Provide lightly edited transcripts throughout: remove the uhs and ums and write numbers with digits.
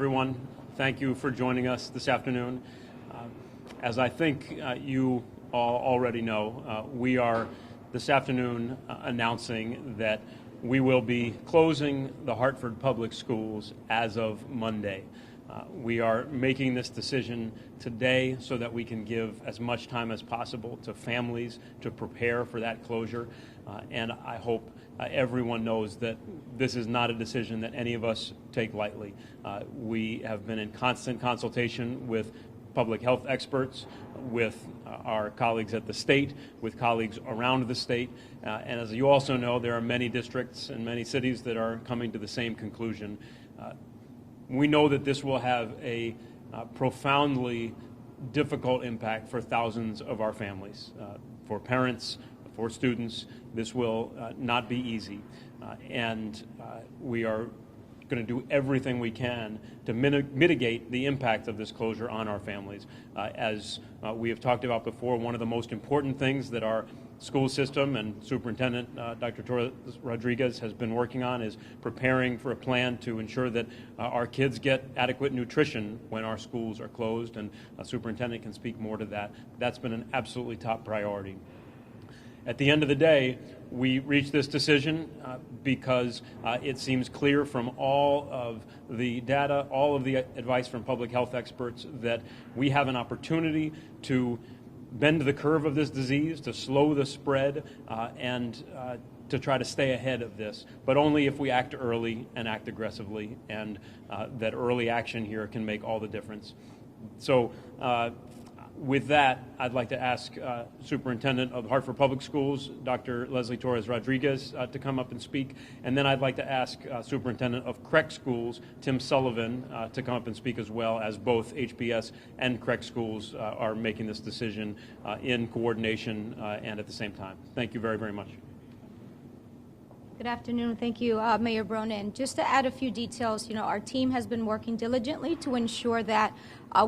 Everyone, thank you for joining us this afternoon. As I think you all already know, we are this afternoon announcing that we will be closing the Hartford Public Schools as of Monday. We are making this decision today so that we can give as much time as possible to families to prepare for that closure. And I hope everyone knows that this is not a decision that any of us take lightly. We have been in constant consultation with public health experts, with our colleagues at the state, with colleagues around the state. And as you also know, there are many districts and many cities that are coming to the same conclusion. We know that this will have a profoundly difficult impact for thousands of our families, for parents, for students. This will not be easy, and we are going to do everything we can to mitigate the impact of this closure on our families. As we have talked about before, one of the most important things that our school system and Superintendent Dr. Torres Rodriguez has been working on is preparing for a plan to ensure that our kids get adequate nutrition when our schools are closed, and the Superintendent can speak more to that. That's been an absolutely top priority. At the end of the day, we reached this decision because it seems clear from all of the data, all of the advice from public health experts, that we have an opportunity to bend the curve of this disease, to slow the spread, and to try to stay ahead of this, but only if we act early and act aggressively, and that early action here can make all the difference. So with that, I'd like to ask Superintendent of Hartford Public Schools, Dr. Leslie Torres Rodriguez, to come up and speak. And then I'd like to ask Superintendent of Creek Schools, Tim Sullivan, to come up and speak as well, as both HPS and Creek Schools are making this decision in coordination and at the same time. Thank you very, very much. Good afternoon. Thank you, Mayor Bronin. Just to add a few details, our team has been working diligently to ensure that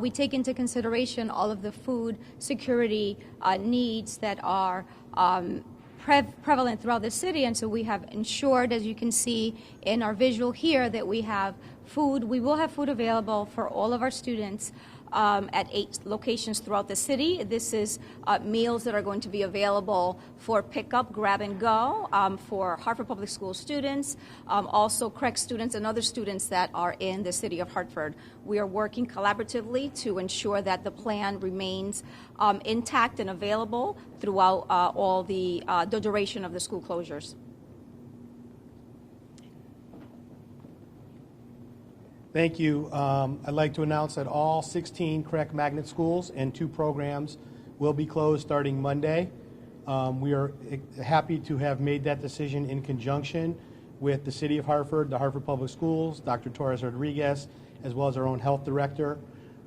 we take into consideration all of the food security needs that are prevalent throughout the city. And so we have ensured, as you can see in our visual here, that we have food. We will have food available for all of our students at 8 locations throughout the city. This is meals that are going to be available for pickup, grab and go for Hartford Public School students, also Creek students and other students that are in the city of Hartford. We are working collaboratively to ensure that the plan remains intact and available throughout all the duration of the school closures. Thank you. I'd like to announce that all 16 Creek magnet schools and 2 programs will be closed starting Monday. We are happy to have made that decision in conjunction with the City of Hartford, the Hartford Public Schools, Dr. Torres Rodriguez, as well as our own health director.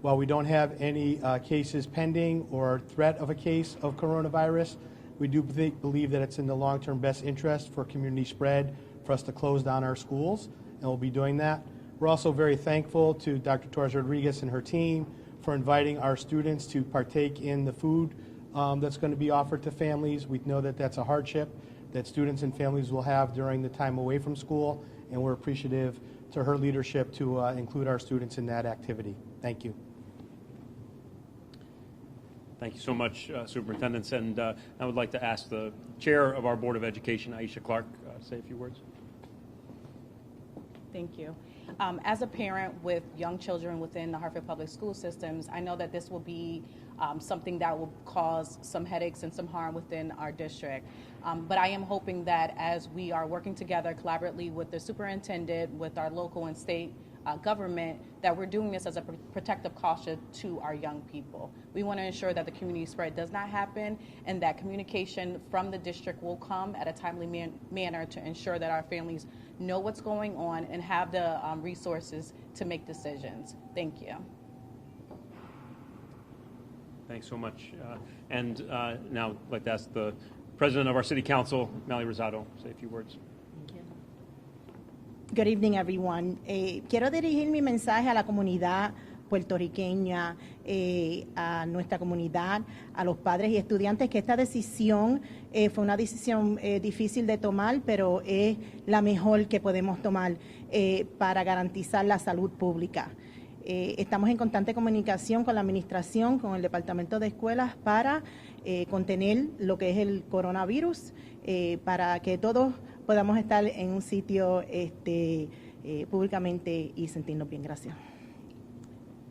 While we don't have any cases pending or threat of a case of coronavirus, we do believe that it's in the long-term best interest for community spread for us to close down our schools, and we'll be doing that. We're also very thankful to Dr. Torres Rodriguez and her team for inviting our students to partake in the food that's going to be offered to families. We know that that's a hardship that students and families will have during the time away from school, and we're appreciative to her leadership to include our students in that activity. Thank you. Thank you so much, Superintendents. And I would like to ask the Chair of our Board of Education, Aisha Clark, to say a few words. Thank you. As a parent with young children within the Hartford Public School systems, I know that this will be something that will cause some headaches and some harm within our district. But I am hoping that as we are working together collaboratively with the superintendent, with our local and state government, that we're doing this as a protective caution to our young people. We want to ensure that the community spread does not happen, and that communication from the district will come at a timely manner to ensure that our families know what's going on and have the resources to make decisions. Thank you. Thanks so much. And now I'd like to ask the President of our City Council, Mally Rosado, say a few words. Good evening, everyone. Quiero dirigir mi mensaje a la comunidad puertorriqueña, a nuestra comunidad, a los padres y estudiantes, que esta decisión fue una decisión difícil de tomar, pero es la mejor que podemos tomar para garantizar la salud pública. Estamos en constante comunicación con la administración, con el Departamento de Escuelas para contener lo que es el coronavirus, para que todos podamos estar en un sitio públicamente y sentirnos bien. Gracias.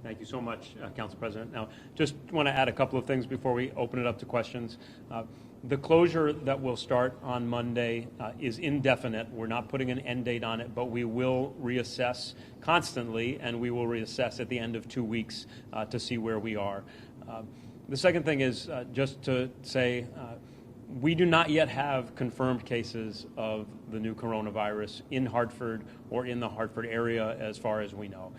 Thank you so much, Council President. Now, just want to add a couple of things before we open it up to questions. The closure that will start on Monday is indefinite. We're not putting an end date on it, but we will reassess constantly, and we will reassess at the end of 2 weeks to see where we are. The second thing is just to say we do not yet have confirmed cases of the new coronavirus in Hartford or in the Hartford area as far as we know.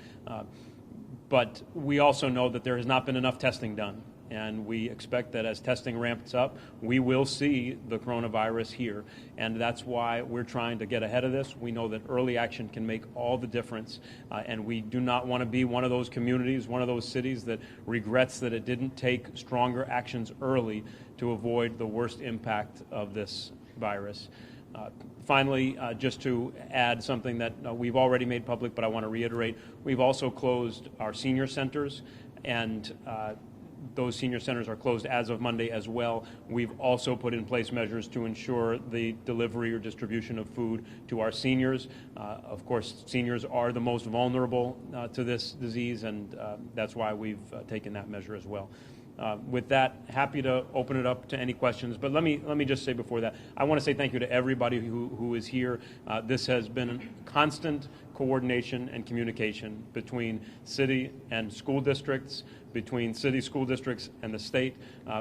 But we also know that there has not been enough testing done, and we expect that as testing ramps up, we will see the coronavirus here, and that's why we're trying to get ahead of this. We know that early action can make all the difference, and we do not want to be one of those communities, one of those cities that regrets that it didn't take stronger actions early to avoid the worst impact of this virus. Finally, just to add something that we've already made public, but I want to reiterate, we've also closed our senior centers, and those senior centers are closed as of Monday as well. We've also put in place measures to ensure the delivery or distribution of food to our seniors. Of course, seniors are the most vulnerable to this disease, and that's why we've taken that measure as well. With that, happy to open it up to any questions. But let me just say before that, I want to say thank you to everybody who is here. This has been constant coordination and communication between city and school districts, between city school districts and the state,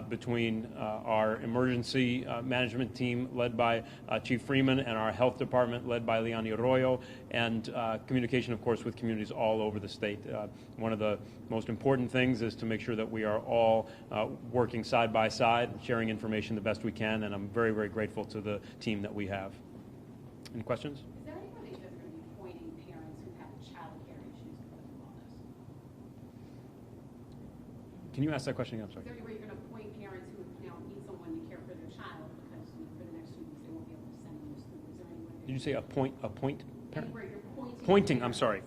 between our emergency management team led by Chief Freeman and our health department led by Leonie Arroyo, and communication, of course, with communities all over the state. One of the most important things is to make sure that we are all working side by side, sharing information the best we can, and I'm very, very grateful to the team that we have. Any questions? Is there anybody that's going to be pointing parents who have child care issues because of all this? Can you ask that question again? I'm sorry. Is there any way you're going to point parents who need someone to care for their child because for the next 2 weeks they won't be able to send them to school? Is there any way? Did you say a point parent? Anywhere you're pointing? Pointing. I'm sorry.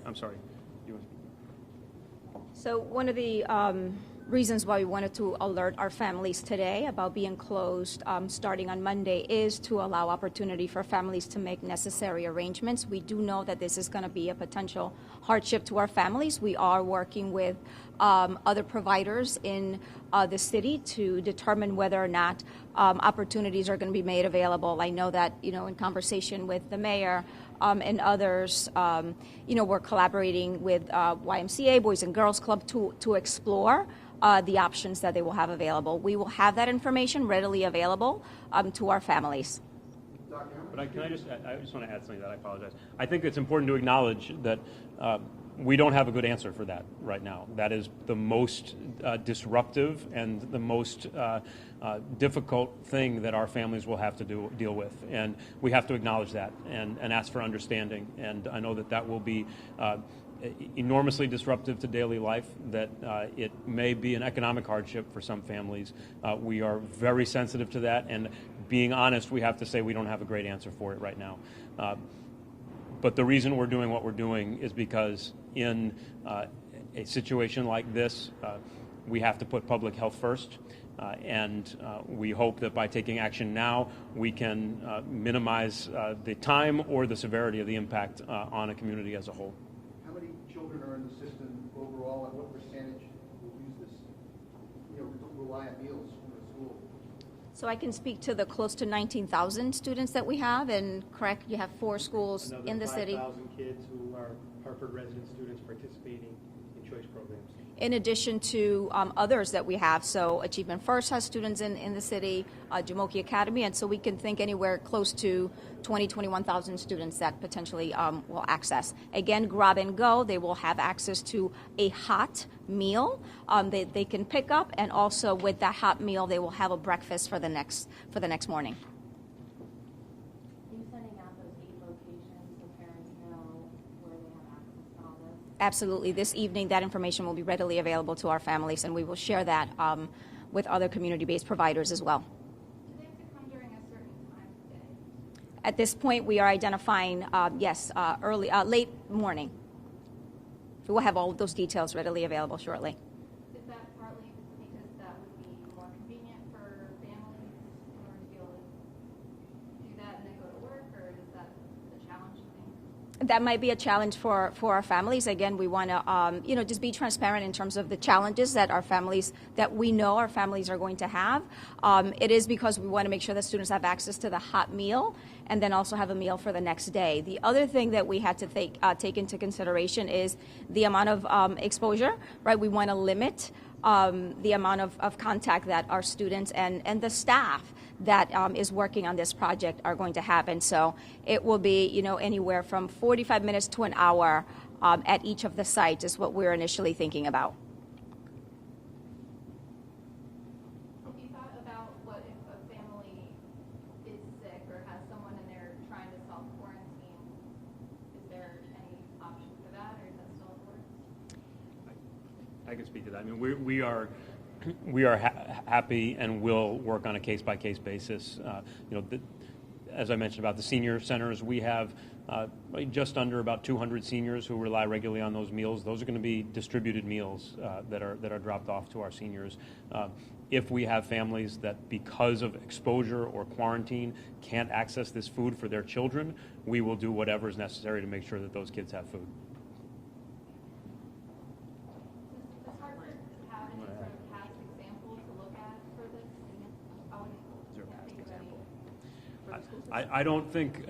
So one of the reasons why we wanted to alert our families today about being closed starting on Monday is to allow opportunity for families to make necessary arrangements. We do know that this is going to be a potential hardship to our families. We are working with other providers in the city to determine whether or not opportunities are going to be made available. I know that, in conversation with the mayor and others, we're collaborating with YMCA, Boys and Girls Club, to explore the options that they will have available. We will have that information readily available to our families. But I just want to add something that I apologize. I think it's important to acknowledge that we don't have a good answer for that right now. That is the most disruptive and the most difficult thing that our families will have to deal with. And we have to acknowledge that and ask for understanding. And I know that will be enormously disruptive to daily life, that it may be an economic hardship for some families. We are very sensitive to that, and being honest, we have to say we don't have a great answer for it right now. But the reason we're doing what we're doing is because in a situation like this, we have to put public health first. And we hope that by taking action now, we can minimize the time or the severity of the impact on a community as a whole. How many children are in the system overall, and what percentage will use this, rely on meals from the school? So I can speak to the close to 19,000 students that we have, and correct, you have 4 schools in the city. Another 5,000 kids who are Hartford resident students participating in choice programs. In addition to others that we have. So Achievement First has students in the city, Jamoki Academy, and so we can think anywhere close to 21,000 students that potentially will access. Again, grab and go. They will have access to a hot meal they can pick up, and also with that hot meal, they will have a breakfast for the next morning. Are you sending out those 8 locations so parents know where they have access to all this? Absolutely. This evening, that information will be readily available to our families, and we will share that with other community-based providers as well. Do they have to come during a certain time of day? At this point, we are identifying, late morning we will have all of those details readily available shortly. Is that partly because that would be more convenient for families in order to be able to do that and then go to work, or is that the challenge, you think? That might be a challenge for our families. Again, we want to, just be transparent in terms of the challenges that we know our families are going to have. It is because we want to make sure that students have access to the hot meal and then also have a meal for the next day. The other thing that we had to take into consideration is the amount of exposure, right? We want to limit the amount of contact that our students and the staff that is working on this project are going to have. And so it will be, anywhere from 45 minutes to an hour at each of the sites is what we're initially thinking about. Have you thought about what if a family is sick or has someone and they're trying to self-quarantine? Is there any option for that, or is that still in the works? I can speak to that. I mean, we are happy and will work on a case-by-case basis. As I mentioned about the senior centers, we have just under about 200 seniors who rely regularly on those meals. Those are going to be distributed meals that are dropped off to our seniors. If we have families that, because of exposure or quarantine, can't access this food for their children, we will do whatever is necessary to make sure that those kids have food. Does Hartford have any sort of past example to look at for this? I wouldn't think of any for the school system. I don't think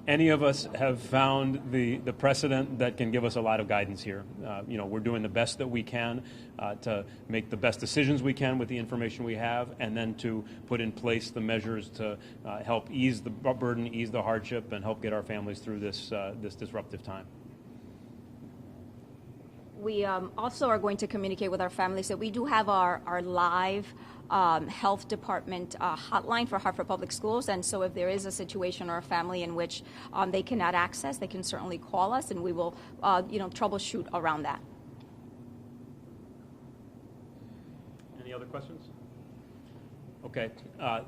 any of us have found the precedent that can give us a lot of guidance here. We're doing the best that we can to make the best decisions we can with the information we have, and then to put in place the measures to help ease the burden, ease the hardship, and help get our families through this disruptive time. We also are going to communicate with our families that we do have our live health department hotline for Hartford Public Schools. And so if there is a situation or a family in which they cannot access, they can certainly call us, and we will troubleshoot around that. Any other questions? Okay.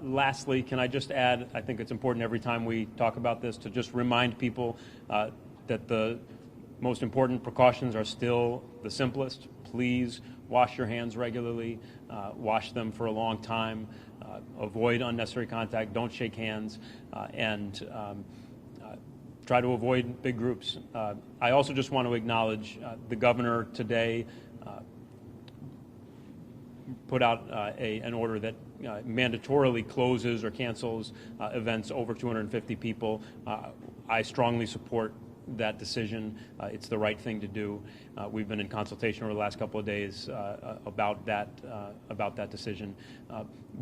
Lastly, can I just add, I think it's important every time we talk about this to just remind people that the most important precautions are still the simplest. Please wash your hands regularly, wash them for a long time, avoid unnecessary contact, don't shake hands, and try to avoid big groups. I also just want to acknowledge the governor today put out an order that mandatorily closes or cancels events over 250 people. I strongly support that decision. It's the right thing to do. We've been in consultation over the last couple of days about that decision.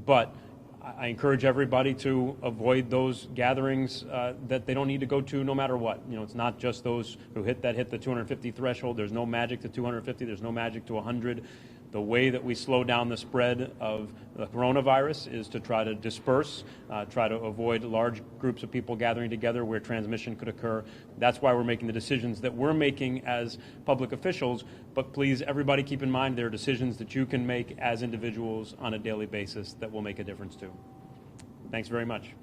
But I encourage everybody to avoid those gatherings that they don't need to go to no matter what. It's not just those who hit the 250 threshold. There's no magic to 250. There's no magic to 100. The way that we slow down the spread of the coronavirus is to try to disperse, try to avoid large groups of people gathering together where transmission could occur. That's why we're making the decisions that we're making as public officials. But please, everybody keep in mind there are decisions that you can make as individuals on a daily basis that will make a difference too. Thanks very much.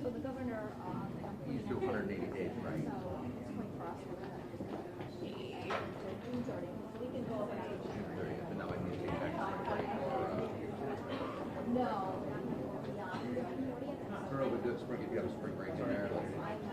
So the governor, He's through 180 days, right? But now I need to take back. No. Early this spring, if you have a spring break.